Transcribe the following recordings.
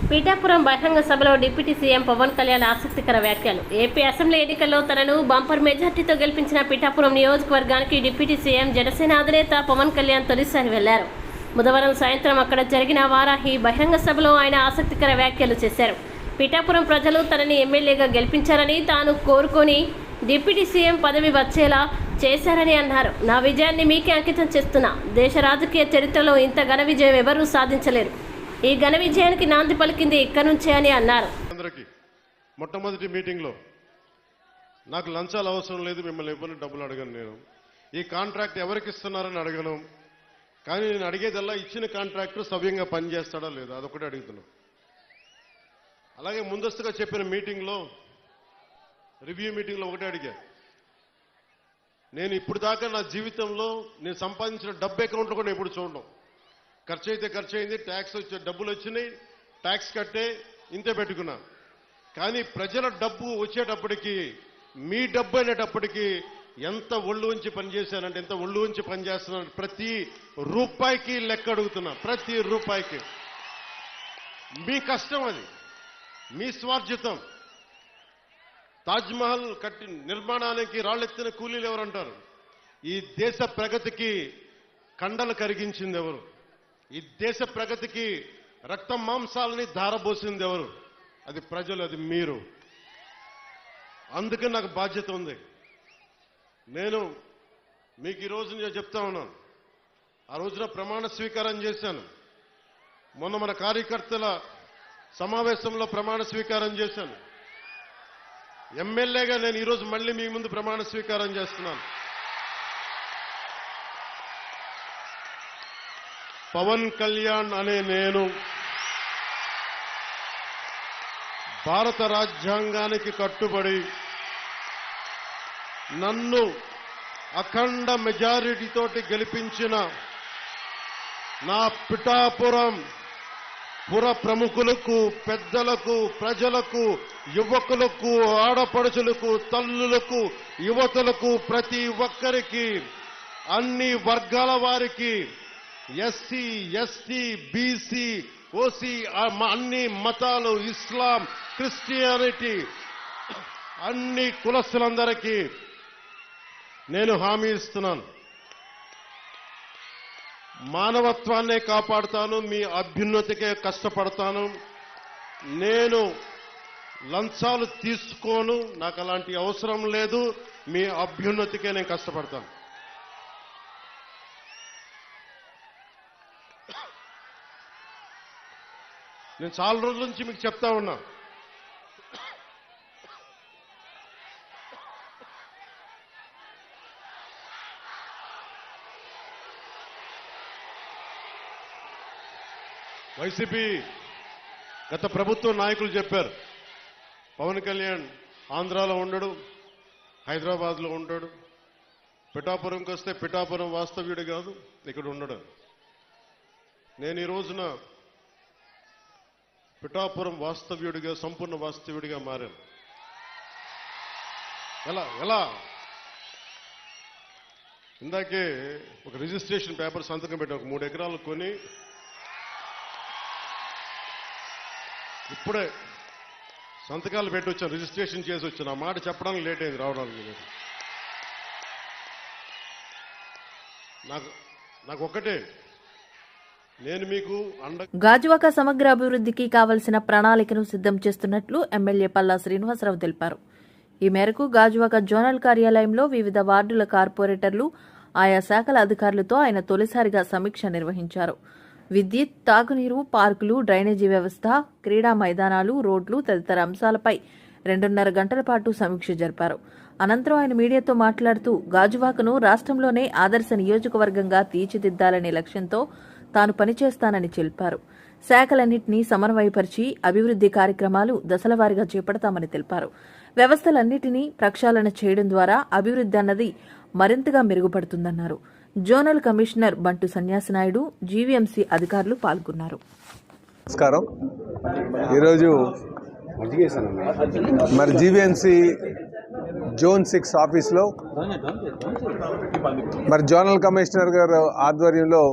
పీఠాపురం బహిరంగ సభలో deputy CM Pawan Kalyan ఆసక్తికర వ్యాఖ్యలు. ఏపీ అసెంబ్లీ ఎన్నికల్లో తనను బంపర్ మెజార్టీతో గెలిపించిన పీఠాపురం నియోజకవర్గానికి డిప్యూటీ సీఎం జనసేన అధినేత పవన్ కళ్యాణ్ తొలిసారి వెళ్లారు. బుధవారం సాయంత్రం అక్కడ జరిగిన వారాహి బహిరంగ సభలో ఆయన ఆసక్తికర వ్యాఖ్యలు చేశారు. పీఠాపురం ప్రజలు తనని ఎమ్మెల్యేగా గెలిపించారని, తాను కోరుకొని డిప్యూటీ సీఎం పదవి వచ్చేలా చేశారని అన్నారు. నా విజయాన్ని మీకే అంకితం చేస్తున్నా. దేశ రాజకీయ చరిత్రలో ఇంత ఘన విజయం ఎవరూ సాధించలేరు. ఈ ఘన విజయానికి నాంది పలికింది ఇక్కడి నుంచే అని అన్నారు. మొట్టమొదటి మీటింగ్లో నాకు లంచాలు అవసరం లేదు, మిమ్మల్ని ఎవరిని డబ్బులు అడగను, నేను ఈ కాంట్రాక్ట్ ఎవరికి ఇస్తున్నారని అడగను, కానీ నేను అడిగేదల్లా ఇచ్చిన కాంట్రాక్టర్ సవ్యంగా పనిచేస్తాడా లేదా అదొకటి అడుగుతున్నాను. అలాగే ముందస్తుగా చెప్పిన మీటింగ్లో రివ్యూ మీటింగ్లో ఒకటే అడిగా, నేను ఇప్పుడు దాకా నా జీవితంలో నేను సంపాదించిన డబ్బు అకౌంట్లో కూడా ఎప్పుడు చూడడం. ఖర్చు అయితే ఖర్చు అయింది, ట్యాక్స్ వచ్చే డబ్బులు వచ్చినాయి, ట్యాక్స్ కట్టే ఇంతే పెట్టుకున్నా. కానీ ప్రజల డబ్బు వచ్చేటప్పటికి, మీ డబ్బు అనేటప్పటికీ ఎంత ఒళ్ళు ఉంచి పనిచేశానంటే, ఎంత ఒళ్ళు ఉంచి పనిచేస్తున్నాను, ప్రతి రూపాయికి లెక్క అడుగుతున్నా. ప్రతి రూపాయికి మీ కష్టం, అది మీ స్వార్జితం. తాజ్మహల్ కట్టి నిర్మాణానికి రాళ్ళెత్తిన కూలీలు ఎవరంటారు? ఈ దేశ ప్రగతికి కండలు కరిగించింది ఎవరు? ఈ దేశ ప్రగతికి రక్త మాంసాలని ధారబోసింది ఎవరు? అది ప్రజలు, అది మీరు. అందుకే నాకు బాధ్యత ఉంది. నేను మీకు ఈరోజు నేను చెప్తా ఉన్నాను, ఆ రోజున ప్రమాణ స్వీకారం చేశాను. మొన్న మన కార్యకర్తల సమావేశంలో ప్రమాణ స్వీకారం చేశాను. ఎమ్మెల్యేగా నేను ఈరోజు మళ్ళీ మీ ముందు ప్రమాణ స్వీకారం చేస్తున్నాను. పవన్ కళ్యాణ్ అనే నేను భారత రాజ్యాంగానికి కట్టుబడి నన్ను అఖండ మెజారిటీతోటి గెలిపించిన నా పిఠాపురం పుర ప్రముఖులకు, పెద్దలకు, ప్రజలకు, యువకులకు, ఆడపడుచులకు, తల్లులకు, యువతులకు, ప్రతి ఒక్కరికి, అన్ని వర్గాల వారికి, ఎస్సీ, ఎస్టీ, బీసీ, ఓసీ, అన్ని మతాలు, ఇస్లాం, క్రిస్టియానిటీ, అన్ని కులస్తులందరికీ నేను హామీ ఇస్తున్నాను. మానవత్వాన్నే కాపాడుతాను, మీ అభ్యున్నతికే కష్టపడతాను. నేను లంచాలు తీసుకోను, నాకు అలాంటి అవసరం లేదు. మీ అభ్యున్నతికే నేను కష్టపడతాను. నేను చాలా రోజుల నుంచి మీకు చెప్తా ఉన్నా, వైసీపీ గత ప్రభుత్వ నాయకులు చెప్పారు, పవన్ కళ్యాణ్ ఆంధ్రాలో ఉండడు, హైదరాబాద్లో ఉంటాడు, పిఠాపురంకి వస్తే పిఠాపురం వాస్తవ్యుడు కాదు, ఇక్కడ ఉండడు. నేను ఈ రోజున పిఠాపురం వాస్తవ్యుడిగా, సంపూర్ణ వాస్తవ్యుడిగా మారాను. ఎలా ఇందాకే ఒక రిజిస్ట్రేషన్ పేపర్ సంతకం పెట్టి ఒక 3 ఎకరాలు కొని ఇప్పుడే సంతకాలు పెట్టి వచ్చాను, రిజిస్ట్రేషన్ చేసి వచ్చాను. ఆ మాట చెప్పడానికి లేట్ అయింది రావడానికి. నాకు ఒక్కటే, నేను మీకు గాజువాక సమగ్ర అభివృద్ధికి కావలసిన ప్రణాళికను సిద్ధం చేస్తున్నట్లు ఎమ్మెల్యే పల్లా శ్రీనివాసరావు తెలిపారు. ఈ మేరకు గాజువాక జోనల్ కార్యాలయంలో వివిధ వార్డుల కార్పొరేటర్లు, ఆయా శాఖల అధికారులతో ఆయన తొలిసారిగా సమీక్ష నిర్వహించారు. విద్యుత్, తాగునీరు, పార్కులు, డ్రైనేజీ వ్యవస్థ, క్రీడా మైదానాలు, రోడ్లు తదితర అంశాలపై 2.5 గంటల పాటు సమీక్ష జరిపారు. అనంతరం ఆయన మీడియాతో మాట్లాడుతూ గాజువాకను రాష్ట్రంలోనే ఆదర్శ నియోజకవర్గంగా తీర్చిదిద్దాలనే లక్ష్యంతో తాను పనిచేస్తానని తెలిపారు. శాఖలన్నింటినీ సమన్వయపరిచి అభివృద్ది కార్యక్రమాలు దశలవారీగా చేపడతామని తెలిపారు. వ్యవస్థలన్నింటినీ ప్రక్షాళన చేయడం ద్వారా అభివృద్ది అన్నది మరింతగా మెరుగుపడుతుందన్నారు. జోనల్ కమిషనర్ బంటు సన్యాసినాయుడు, జీవీఎంసీ అధికారులు పాల్గొన్నారు. నమస్కారం. ఈరోజు మరి జీవీఎంసీ జోన్ 6 ఆఫీస్లో మరి జోనల్ కమిషనర్ గారు ఆధ్వర్యంలో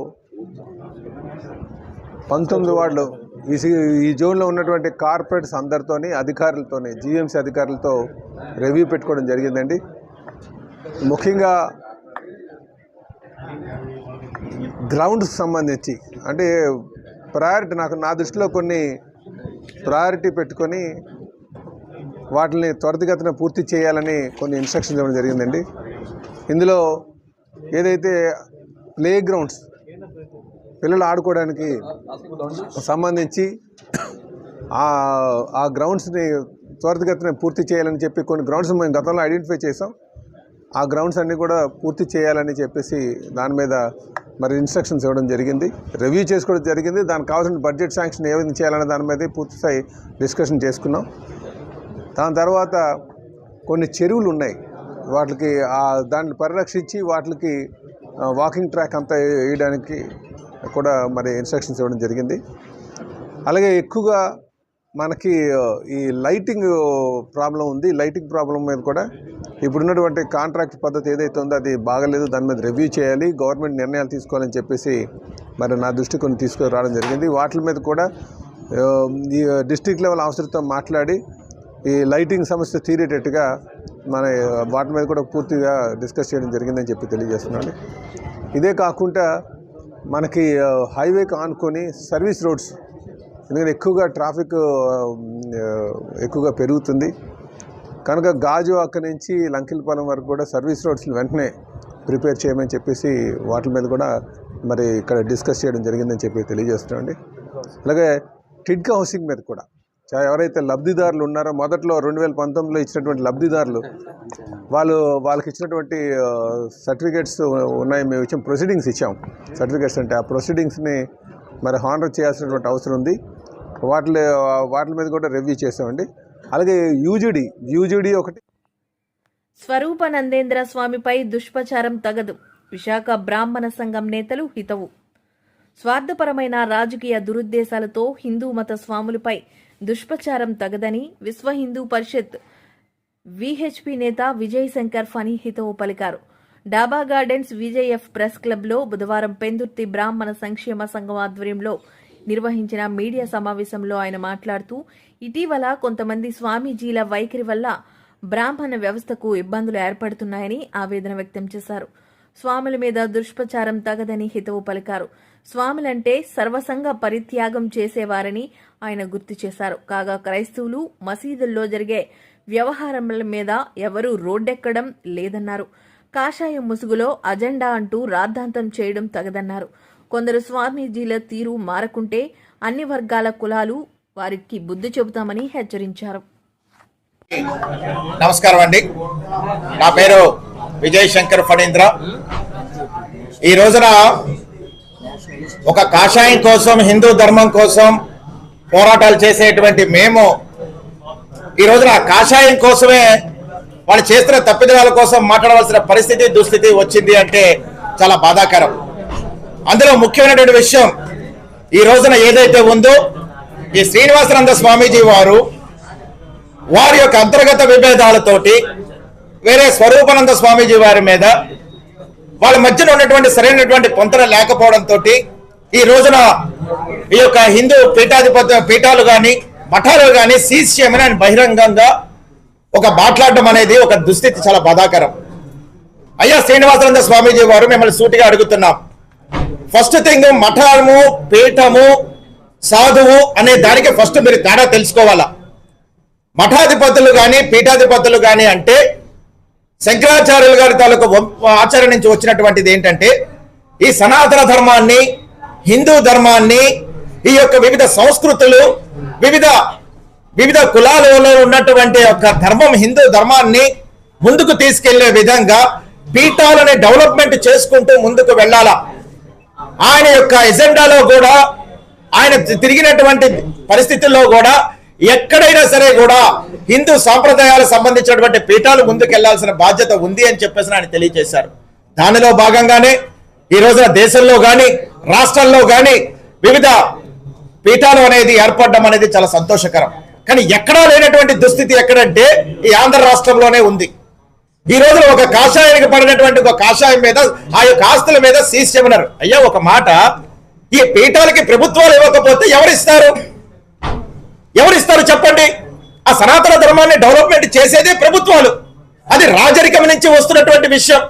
19 వార్డులు ఈ జోన్లో ఉన్నటువంటి కార్పొరేట్స్ అందరితోని అధికారులతోని జీఎంసీ అధికారులతో రివ్యూ పెట్టుకోవడం జరిగిందండి. ముఖ్యంగా గ్రౌండ్స్కి సంబంధించి అంటే ప్రయారిటీ నా దృష్టిలో కొన్ని ప్రయారిటీ పెట్టుకొని వాటిని త్వరితగతిన పూర్తి చేయాలని కొన్ని ఇన్స్ట్రక్షన్స్ ఇవ్వడం జరిగిందండి. ఇందులో ఏదైతే ప్లే గ్రౌండ్స్ పిల్లలు ఆడుకోవడానికి సంబంధించి ఆ గ్రౌండ్స్ని త్వరితగతిన పూర్తి చేయాలని చెప్పి కొన్ని గ్రౌండ్స్ మేము గతంలో ఐడెంటిఫై చేసాం. ఆ గ్రౌండ్స్ అన్నీ కూడా పూర్తి చేయాలని చెప్పేసి దాని మీద మరి ఇన్స్ట్రక్షన్స్ ఇవ్వడం జరిగింది, రివ్యూ చేసుకోవడం జరిగింది. దానికి కావాల్సిన బడ్జెట్ శాంక్షన్ ఏ విధంగా చేయాలనే దాని మీద పూర్తిస్థాయి డిస్కషన్ చేసుకున్నాం. దాని తర్వాత కొన్ని చెరువులు ఉన్నాయి, వాటికి దాన్ని పరిరక్షించి వాటికి వాకింగ్ ట్రాక్ అంతా వేయడానికి కూడా మరి ఇన్స్ట్రక్షన్స్ ఇవ్వడం జరిగింది. అలాగే ఎక్కువగా మనకి ఈ లైటింగ్ ప్రాబ్లం ఉంది. లైటింగ్ ప్రాబ్లం మీద కూడా ఇప్పుడున్నటువంటి కాంట్రాక్ట్ పద్ధతి ఏదైతే ఉందో అది బాగలేదు, దాని మీద రివ్యూ చేయాలి, గవర్నమెంట్ నిర్ణయాలు తీసుకోవాలని చెప్పేసి మరి నా దృష్టికి కొన్ని తీసుకురావడం జరిగింది. వాటి మీద కూడా ఈ డిస్ట్రిక్ట్ లెవెల్ ఆఫీసర్తో మాట్లాడి ఈ లైటింగ్ సమస్య తీరేటట్టుగా మన వాటి మీద కూడా పూర్తిగా డిస్కస్ చేయడం జరిగిందని చెప్పి తెలియజేస్తున్నాను. ఇదే కాకుండా మనకి హైవేకి ఆనుకొని సర్వీస్ రోడ్స్, ఎందుకంటే ఎక్కువగా ట్రాఫిక్ ఎక్కువగా పెరుగుతుంది కనుక గాజువాక నుంచి లంకిలపాలెం వరకు కూడా సర్వీస్ రోడ్స్ని వెంటనే ప్రిపేర్ చేయమని చెప్పేసి వాటి మీద కూడా మరి ఇక్కడ డిస్కస్ చేయడం జరిగిందని చెప్పి తెలియజేస్తున్నామండి. అలాగే టిడ్కా హౌసింగ్ మీద కూడా ఎవరైతే లబ్ధిదారులు ఉన్నారో మొదట్లో 2019లో ఇచ్చినటువంటి లబ్ధిదారులు వాళ్ళకి ఇచ్చినటువంటి సర్టిఫికేట్స్ ఉన్నాయి, మేము ఇచ్చాం, ప్రొసీడింగ్స్ ఇచ్చాం. సర్టిఫికేట్స్ అంటే ఆ ప్రొసీడింగ్స్ని మరి హానర్ చేయాల్సినటువంటి అవసరం ఉంది. వాటి మీద కూడా రివ్యూ చేసామండి. అలాగే యూజీడీ ఒకటి. స్వరూపానందేంద్ర స్వామిపై దుష్ప్రచారం తగదు, విశాఖ బ్రాహ్మణ సంఘం నేతలు హితవు. స్వార్థపరమైన రాజకీయ దురుద్దేశాలతో హిందూ మత స్వాములపై దుష్ప్రచారం తగదని విశ్వ హిందూ పరిషత్ విహెచ్పి నేత విజయ్ శంకర్ ఫనీ హితవు పలికారు. డాబా గార్డెన్స్ విజేఎఫ్ ప్రెస్ క్లబ్లో బుధవారం పెందుర్తి బ్రాహ్మణ సంక్షేమ సంఘం ఆధ్వర్యంలో నిర్వహించిన మీడియా సమావేశంలో ఆయన మాట్లాడుతూ ఇటీవల కొంతమంది స్వామీజీల వైఖరి వల్ల బ్రాహ్మణ వ్యవస్థకు ఇబ్బందులు ఏర్పడుతున్నాయని ఆవేదన వ్యక్తం చేశారు. స్వాముల మీద దుష్ప్రచారం తగదని హితవు పలికారు. స్వాములంటే సర్వసంగ పరిత్యాగం చేసేవారని ఆయన గుర్తు చేశారు. కాగా క్రైస్తవులు మసీదుల్లో జరిగే వ్యవహారముల మీద ఎవరూ రోడ్డెక్కడం లేదన్నారు. కాషాయం ముసుగులో అజెండా అంటూ రాద్ధాంతం చేయడం తగదన్నారు. కొందరు స్వామీజీల తీరు మారకుంటే అన్ని వర్గాల కులాలు వారికి బుద్ధి చెబుతామని హెచ్చరించారు. నమస్కారం అండి, నా పేరు విజయ్ శంకర్ ఫణీంద్ర. ఈ రోజున ఒక కాషాయం కోసం, హిందూ ధర్మం కోసం పోరాటాలు చేసేటువంటి మేము ఈ రోజున కాషాయం కోసమే వాళ్ళు చేస్తున్న తప్పిదాల కోసం మాట్లాడవలసిన పరిస్థితి, దుస్థితి వచ్చింది అంటే చాలా బాధాకరం. అందులో ముఖ్యమైనటువంటి విషయం ఈ రోజున ఏదైతే ఉందో, ఈ శ్రీనివాసానంద స్వామీజీ వారి యొక్క అంతర్గత విభేదాలతోటి వేరే స్వరూపానంద స్వామీజీ వారి మీద వాళ్ళ మధ్యన ఉన్నటువంటి సరైనటువంటి పొంతన లేకపోవడంతో ఈ రోజున ఈ యొక్క హిందూ పీఠాలు కానీ మఠాలు కానీ సీజ్ చేయమని ఆయన బహిరంగంగా ఒక మాట్లాడడం అనేది ఒక దుస్థితి, చాలా బాధాకరం. అయ్యా శ్రీనివాసానంద స్వామీజీ వారు మిమ్మల్ని సూటిగా అడుగుతున్నాం. ఫస్ట్ థింగ్, మఠము, పీఠము, సాధువు అనే దానికి ఫస్ట్ మీరు తేడా తెలుసుకోవాలా. మఠాధిపతులు కానీ పీఠాధిపతులు కానీ అంటే శంకరాచార్యులు గారి తాలూకు ఆచార్య నుంచి వచ్చినటువంటిది ఏంటంటే ఈ సనాతన ధర్మాన్ని, హిందూ ధర్మాన్ని, ఈ యొక్క వివిధ సంస్కృతులు, వివిధ కులాలలో ఉన్నటువంటి ఒక ధర్మం, హిందూ ధర్మాన్ని ముందుకు తీసుకెళ్లే విధంగా పీఠాలని డెవలప్మెంట్ చేసుకుంటూ ముందుకు వెళ్ళాలా. ఆయన యొక్క ఎజెండాలో కూడా, ఆయన తిరిగినటువంటి పరిస్థితుల్లో కూడా ఎక్కడైనా సరే కూడా హిందూ సాంప్రదాయాలకు సంబంధించినటువంటి పీఠాలు ముందుకు వెళ్లాల్సిన బాధ్యత ఉంది అని చెప్పేసి ఆయన తెలియజేశారు. దానిలో భాగంగానే ఈ రోజున దేశంలో కానీ రాష్ట్రాల్లో కానీ వివిధ పీఠాలు అనేది ఏర్పడడం అనేది చాలా సంతోషకరం. కానీ ఎక్కడా లేనటువంటి దుస్థితి ఎక్కడంటే ఈ ఆంధ్ర రాష్ట్రంలోనే ఉంది. ఈ రోజున ఒక కాషాయానికి పడినటువంటి ఒక కాషాయం మీద, ఆ యొక్క ఆస్తుల మీద సీజ్ చేయమన్నారు. అయ్యా ఒక మాట, ఈ పీఠాలకి ప్రభుత్వాలు ఇవ్వకపోతే ఎవరిస్తారు? ప్రభుత్వాలు చెప్పండి? ఆ సనాతన ధర్మాన్ని డెవలప్మెంట్ చేసేదే ప్రభుత్వాలు. అది రాజరికం నుంచి వస్తున్నటువంటి విషయం.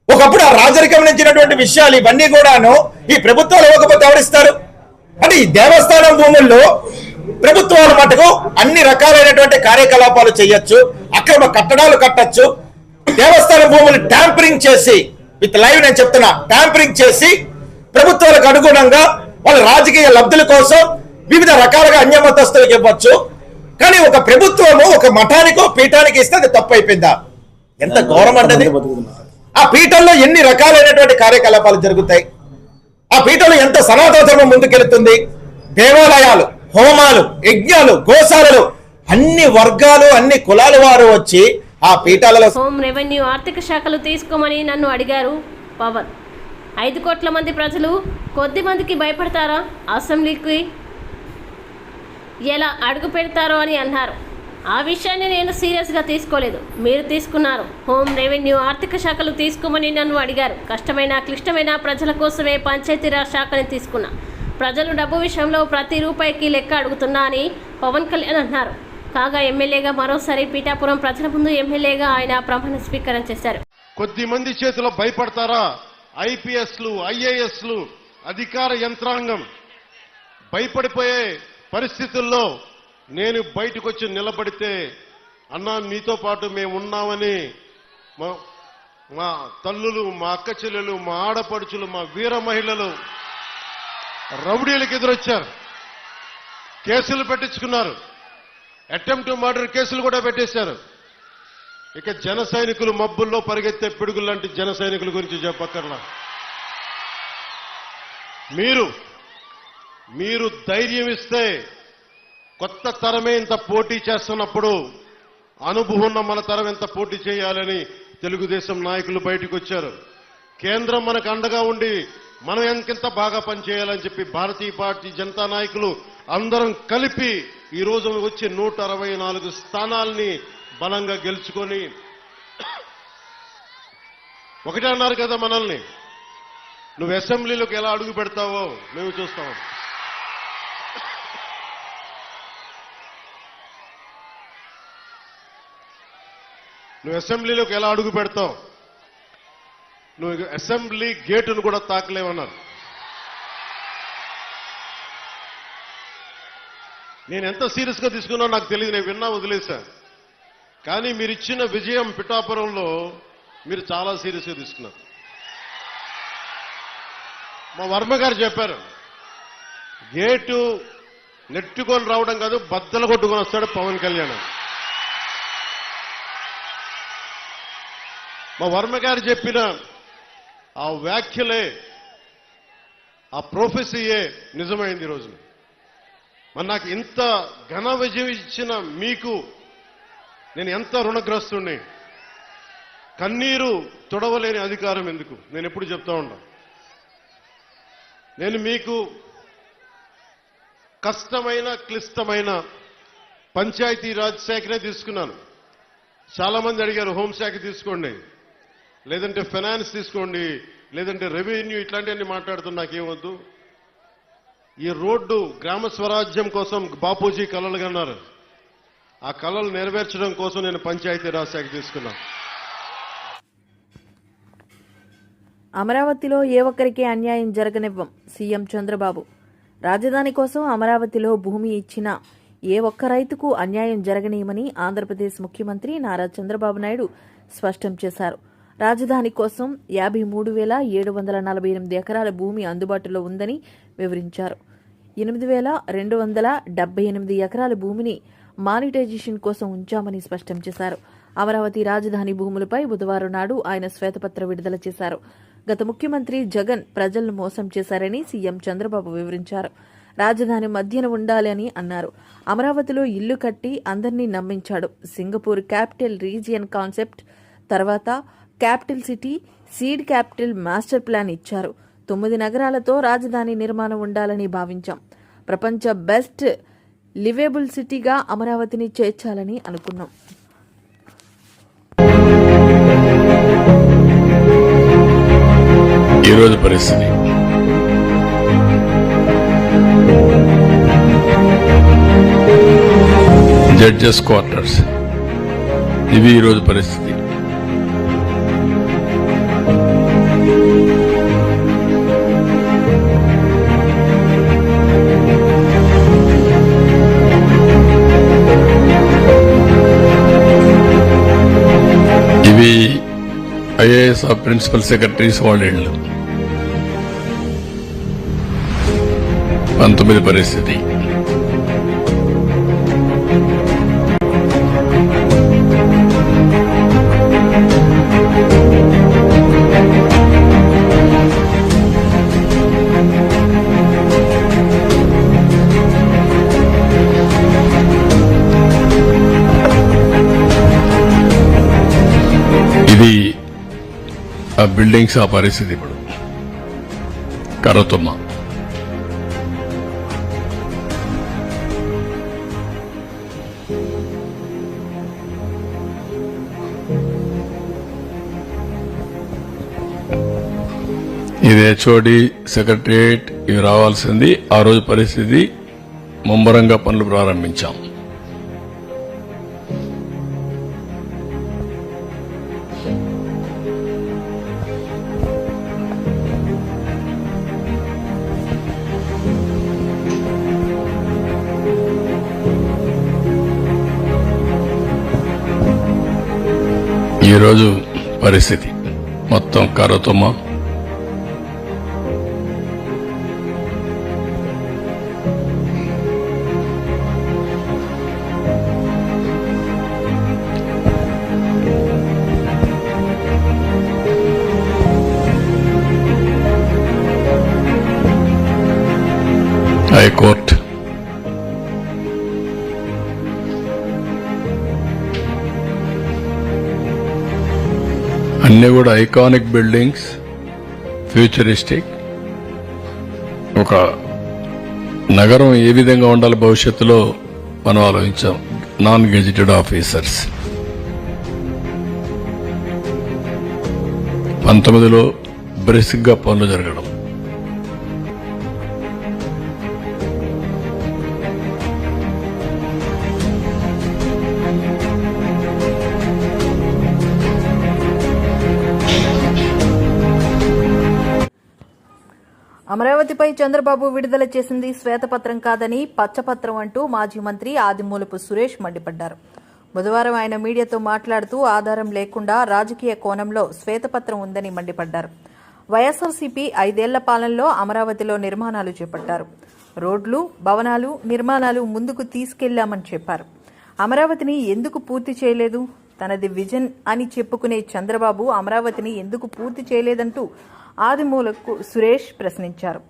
ఒకప్పుడు ఆ రాజరికం నుంచినటువంటి విషయాలు ఇవన్నీ కూడాను ఈ ప్రభుత్వాలు ఇవ్వకపోతే ఎవరిస్తారు? అంటే ఈ దేవస్థానం భూముల్లో ప్రభుత్వాలు మటుకు అన్ని రకాలైనటువంటి కార్యకలాపాలు చేయొచ్చు, అక్రమ కట్టడాలు కట్టచ్చు, దేవస్థానం భూములు ట్యాంపరింగ్ చేసి, విత్ లైవ్ నేను చెప్తున్నా, ట్యాంపరింగ్ చేసి ప్రభుత్వాలకు అనుగుణంగా వాళ్ళ రాజకీయ లబ్ధుల కోసం వివిధ రకాలుగా అన్యమతస్తులకు ఇవ్వచ్చు. కానీ ఒక ప్రభుత్వము ఒక మఠానికో పీఠానికి ఇస్తే అది తప్పు అయిపోయిందా? ఎంత ఘోరం అంటది. ఆ పీఠంలో ఎన్ని రకాలైనటువంటి కార్యకలాపాలు జరుగుతాయి, ఆ పీఠంలో ఎంత సనాతన ధర్మం ముందుకెళ్తుంది, దేవాలయాలు, హోమాలు, యజ్ఞాలు, గోశాలలు, అన్ని వర్గాలు అన్ని కులాల వారు వచ్చి ఆ పీఠాలలో. హోం, రెవెన్యూ, ఆర్థిక శాఖలు తీసుకోమని నన్ను అడిగారు పవన్. 5 కోట్ల మంది ప్రజలు కొద్ది మందికి భయపడతారా? అసెంబ్లీకి ఎలా అడుగు పెడతారో అని అన్నారు. ఆ విషయాన్ని నేను సీరియస్గా తీసుకోలేదు, మీరు తీసుకున్నారు. హోం, రెవెన్యూ, ఆర్థిక శాఖలు తీసుకోమని నన్ను అడిగారు. కష్టమైన క్లిష్టమైన ప్రజల కోసమే పంచాయతీరాజ్ శాఖని తీసుకున్నా. ప్రజలు డబ్బు విషయంలో ప్రతి రూపాయికి లెక్క అడుగుతున్నా అని పవన్ కళ్యాణ్ అన్నారు. కాగా ఎమ్మెల్యేగా మరోసారి పీఠాపురం ప్రజల ముందు ఎమ్మెల్యేగా ఆయన ప్రమాణ స్వీకారం చేశారు. కొద్ది మంది చేతిలో భయపడతారా? ఐపీఎస్లు, ఐఏఎస్లు, అధికార యంత్రాంగం భయపడిపోయే పరిస్థితుల్లో నేను బయటకు వచ్చి నిలబడితే, అన్నా నీతో పాటు మేము ఉన్నామని మా తల్లులు, మా అక్క చెల్లెలు, మా ఆడపడుచులు, మా వీర మహిళలు రౌడీలకు ఎదురొచ్చారు, కేసులు పెట్టించుకున్నారు, అటెంప్ట్ టు మర్డర్ కేసులు కూడా పెట్టేశారు. ఇక జన సైనికులు మబ్బుల్లో పరిగెత్తే పిడుగులు లాంటి జన సైనికుల గురించి చెప్పక్కర్లా. మీరు ధైర్యం ఇస్తే, కొత్త తరమే ఇంత పోటీ చేస్తున్నప్పుడు అనుభవం ఉన్న మన తరం ఎంత పోటీ చేయాలని తెలుగుదేశం నాయకులు బయటకు వచ్చారు. కేంద్రం మనకు అండగా ఉండి మనం ఎంకెంత బాగా పనిచేయాలని చెప్పి భారతీయ జనతా నాయకులు అందరం కలిపి ఈ రోజు వచ్చి 164 స్థానాల్ని బలంగా గెలుచుకొని, ఒకటే అన్నారు కదా మనల్ని, నువ్వు అసెంబ్లీలోకి ఎలా అడుగు పెడతావో మేము చూస్తాం. నువ్వు అసెంబ్లీలోకి ఎలా అడుగు పెడతావు, నువ్వు అసెంబ్లీ గేటును కూడా తాకలేవన్నారు. నేను ఎంత సీరియస్గా తీసుకున్నా నాకు తెలియదు, నేను విన్నా వదిలేశాను. కానీ మీరు ఇచ్చిన విజయం పిఠాపురంలో మీరు చాలా సీరియస్గా తీసుకున్నారు. మా వర్మ గారు చెప్పారు, గేటు నెట్టుకొని రావడం కాదు, బద్దలు కొట్టుకొని వస్తాడు పవన్ కళ్యాణ్. మా వర్మ గారు చెప్పిన ఆ వ్యాఖ్యలే, ఆ ప్రొఫెసీయే నిజమైంది ఈరోజు. మరి నాకు ఇంత ఘన విజయం ఇచ్చిన మీకు నేను ఎంత రుణగ్రస్తుణ్ణి. కన్నీరు తుడవలేని అధికారం ఎందుకు, నేను ఎప్పుడు చెప్తా ఉంటా. నేను మీకు కష్టమైన క్లిష్టమైన పంచాయతీరాజ్ శాఖనే తీసుకున్నాను. చాలా మంది అడిగారు హోంశాఖ తీసుకోండి, లేదంటే ఫైనాన్స్ తీసుకోండి, లేదంటే రెవెన్యూ, ఇట్లాంటివన్నీ మాట్లాడుతున్నా నాకేమొద్దు. ఈ రోడ్డు గ్రామ స్వరాజ్యం కోసం బాపూజీ కలలు కన్నారు. ఆ కలలు నెరవేర్చడం కోసం నేను పంచాయతీరాజ్ శాఖ తీసుకున్నా. అమరావతిలో ఏ ఒక్కరికి అన్యాయం జరగనివ్వం సీఎం చంద్రబాబు. రాజధాని కోసం అమరావతిలో భూమి ఇచ్చిన ఏ ఒక్క రైతుకు అన్యాయం జరగనీయమని ఆంధ్రప్రదేశ్ ముఖ్యమంత్రి నారా చంద్రబాబు నాయుడు స్పష్టం చేశారు. రాజధాని కోసం 53,748 ఎకరాల భూమి అందుబాటులో ఉందని వివరించారు. 8,278 ఎకరాల భూమిని మానిటైజేషన్ కోసం ఉంచామని స్పష్టం చేశారు. అమరావతి రాజధాని భూములపై బుధవారం నాడు ఆయన శ్వేతపత్రం విడుదల చేశారు. గత ముఖ్యమంత్రి జగన్ ప్రజలను మోసం చేశారని సీఎం చంద్రబాబు వివరించారు. రాజధాని మధ్యన ఉండాలి అని అన్నారు. అమరావతిలో ఇల్లు కట్టి అందరినీ నమ్మించాడు. సింగపూర్ క్యాపిటల్ రీజియన్ కాన్సెప్ట్ తర్వాత capital city, seed capital master plan ఇచ్చారు. 9 నగరాలతో రాజధాని నిర్మాణం ఉండాలని భావించాం. ప్రపంచ బెస్ట్ లివేబుల్ సిటీగా అమరావతిని చేర్చాలని అనుకున్నాం. ఈరోజు పరిస్థితి జడ్జెస్ క్వార్టర్స్. ఇవి ఈరోజు పరిస్థితి. ఇవి ఐఏఎస్ ప్రిన్సిపల్ సెక్రటరీస్ వాళ్ళ ఇళ్ళు. 19 పరిస్థితి. ఇది ఆ బిల్డింగ్స్ ఆ పరిస్థితి. ఇప్పుడు కరతుమ్మ. ఇది హెచ్ఓడి సెక్రటరియట్ ఇవి రావాల్సింది. ఆ రోజు పరిస్థితి ముమ్మరంగా పనులు ప్రారంభించాం. ఈరోజు పరిస్థితి మొత్తం కరతుమ్మ. హైకోర్టు. అన్ని కూడా ఐకానిక్ బిల్డింగ్స్, ఫ్యూచరిస్టిక్. ఒక నగరం ఏ విధంగా ఉండాలి భవిష్యత్తులో మనం ఆలోచించాం. Non gazetted officers. 19లో బ్రిస్క్ గా పనులు జరగడం. అమరావతిపై చంద్రబాబు విడుదల చేసింది శ్వేతపత్రం కాదని పచ్చపత్రం అంటూ మాజీ మంత్రి ఆదిమూలపు సురేష్ మండిపడ్డారు. బుధవారం ఆయన మీడియాతో మాట్లాడుతూ ఆధారం లేకుండా రాజకీయ కోణంలో శ్వేతపత్రం ఉందని మండిపడ్డారు. వైఎస్ఆర్సీపీ 5 ఏళ్ల పాలనలో అమరావతిలో నిర్మాణాలు చేపట్టారు. రోడ్లు, భవనాలు నిర్మాణాలు ముందుకు తీసుకెళ్లామని చెప్పారు. అమరావతిని ఎందుకు పూర్తి చేయలేదు? తనది విజన్ అని చెప్పుకునే చంద్రబాబు అమరావతిని ఎందుకు పూర్తి చేయలేదంటూ ఆదిమూలకు సురేష్ ప్రశ్నించారు.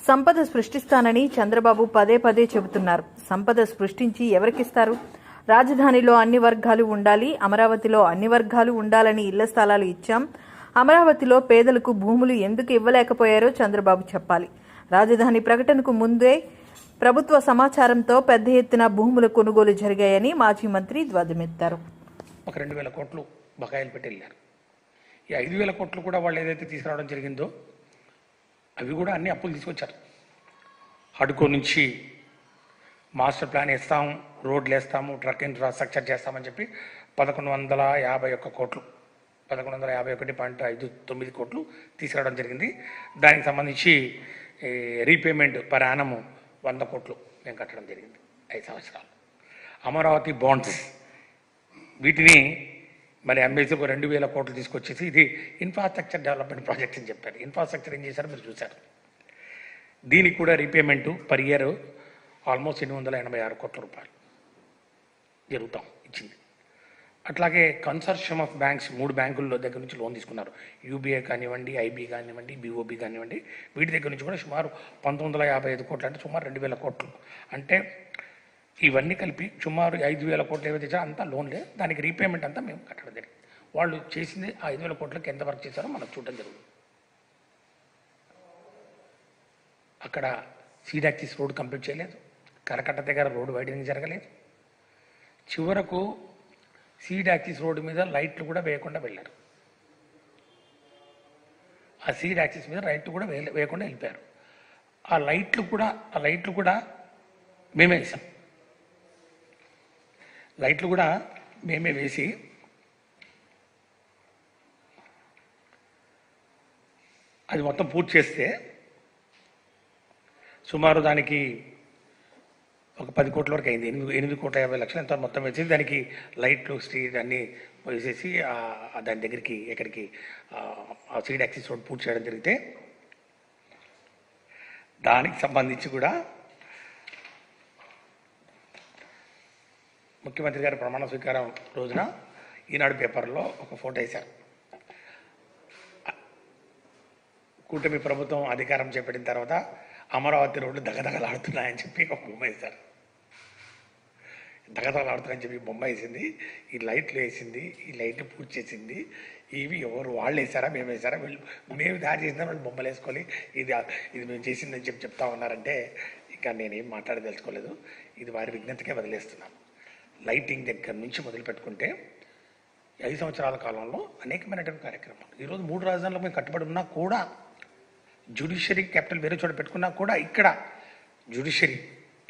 సంపద సృష్టిస్తానని చంద్రబాబు పదే పదే చెబుతున్నారు. సంపద సృష్టించి ఎవరికిస్తారు? రాజధానిలో అన్ని వర్గాలు ఉండాలి, అమరావతిలో అన్ని వర్గాలు ఉండాలని ఇళ్ల స్థలాలు ఇచ్చాం. అమరావతిలో పేదలకు భూములు ఎందుకు ఇవ్వలేకపోయారో చంద్రబాబు చెప్పాలి. రాజధాని ప్రకటనకు ముందే ప్రభుత్వ సమాచారంతో పెద్ద ఎత్తున భూముల కొనుగోలు జరిగాయని మాజీ మంత్రి ధ్వజమెత్తారు. 2,000 కోట్లు బకాయిలు పెట్టి వెళ్ళారు. ఈ 5,000 కోట్లు కూడా వాళ్ళు ఏదైతే తీసుకురావడం జరిగిందో అవి కూడా అన్ని అప్పులు తీసుకొచ్చారు. హడ్కో నుంచి మాస్టర్ ప్లాన్ వేస్తాం, రోడ్లు వేస్తాము, ట్రక్ ఇన్ఫ్రాస్ట్రక్చర్ చేస్తామని చెప్పి 1151 కోట్లు, 1151.59 కోట్లు తీసుకురావడం జరిగింది. దానికి సంబంధించి రీపేమెంట్ పర్ యానము 100 కోట్లు మేము కట్టడం జరిగింది 5 సంవత్సరాలు. అమరావతి బాండ్స్ వీటిని మరి అమ్మేసి ఒక 2,000 కోట్లు తీసుకొచ్చేసి ఇది ఇన్ఫ్రాస్ట్రక్చర్ డెవలప్మెంట్ ప్రాజెక్ట్ అని చెప్పారు. ఇన్ఫ్రాస్ట్రక్చర్ ఏం చేశారో మీరు చూశారు. దీనికి కూడా రీపేమెంటు పర్ ఇయర్ ఆల్మోస్ట్ 886 కోట్ల రూపాయలు జరుగుతాం ఇచ్చింది. అట్లాగే కన్సార్షియం ఆఫ్ బ్యాంక్స్ 3 బ్యాంకుల్లో దగ్గర నుంచి లోన్ తీసుకున్నారు. యూబీఐ కానివ్వండి, ఐబీ కానివ్వండి, బీఓబీ కానివ్వండి, వీటి దగ్గర నుంచి కూడా సుమారు 1955 కోట్లు, అంటే సుమారు 2,000 కోట్లు. అంటే ఇవన్నీ కలిపి సుమారు 5,000 కోట్లు ఏవైతే ఇచ్చారో అంతా లోన్లే. దానికి రీపేమెంట్ అంతా మేము కట్టడం జరిగింది. వాళ్ళు చేసింది ఆ 5,000 కోట్లకి ఎంత వర్క్ చేశారో మనం చూడడం జరుగుతుంది. అక్కడ సీడ్ యాక్సిస్ రోడ్ కంప్లీట్ చేయలేదు. కరకట్ట దగ్గర రోడ్డు వైడనింగ్ జరగలేదు. చివరకు సీడ్ యాక్సిస్ రోడ్డు మీద లైట్లు కూడా వేయకుండా వెళ్ళారు. ఆ సీడ్ యాక్సిస్ మీద లైట్లు కూడా వేయకుండా వెళ్ళిపోయారు. ఆ లైట్లు కూడా మేమే వేసాం. లైట్లు కూడా మేమే వేసి అది మొత్తం పూర్తి చేస్తే సుమారు దానికి ఒక 10 కోట్ల వరకు అయింది. 8,50,00,000 ఎంత మొత్తం వేసి దానికి లైట్లు స్ట్రీట్ అన్నీ వేసేసి దాని దగ్గరికి ఎక్కడికి ఆ స్ట్రీట్ యాక్సిస్ రోడ్ పూర్తి చేయడం జరిగితే దానికి సంబంధించి కూడా ముఖ్యమంత్రి గారి ప్రమాణ స్వీకారం రోజున ఈనాడు పేపర్లో ఒక ఫోటో వేశారు. కూటమి ప్రభుత్వం అధికారం చేపట్టిన తర్వాత అమరావతి రోడ్లు దగదగలాడుతున్నాయని చెప్పి ఒక బొమ్మ వేశారు. దగదగలాడుతున్నాయని చెప్పి బొమ్మ వేసింది, ఈ లైట్లు వేసింది, ఈ లైట్లు పూర్తి చేసింది. ఇవి ఎవరు వాళ్ళు వేసారా మేము వేసారా, మేము దారి చేసినా వాళ్ళు బొమ్మలు వేసుకోవాలి, ఇది మేము చేసిందని చెప్పి చెప్తా ఉన్నారంటే ఇంకా నేనేం మాట్లాడదలుచుకోలేదు. ఇది వారి విజ్ఞతకే వదిలేస్తున్నాను. లైటింగ్ దగ్గర నుంచి మొదలు పెట్టుకుంటే 5 సంవత్సరాల కాలంలో అనేకమైనటువంటి కార్యక్రమాలు. ఈరోజు 3 రాజధానులకు మేము కట్టుబడి ఉన్నా కూడా, జ్యుడిషియరీ క్యాపిటల్ వేరే చోట పెట్టుకున్నా కూడా ఇక్కడ జ్యుడిషియరీ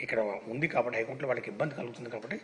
ఇక్కడ ఉంది కాబట్టి హైకోర్టులో వాళ్ళకి ఇబ్బంది కలుగుతుంది కాబట్టి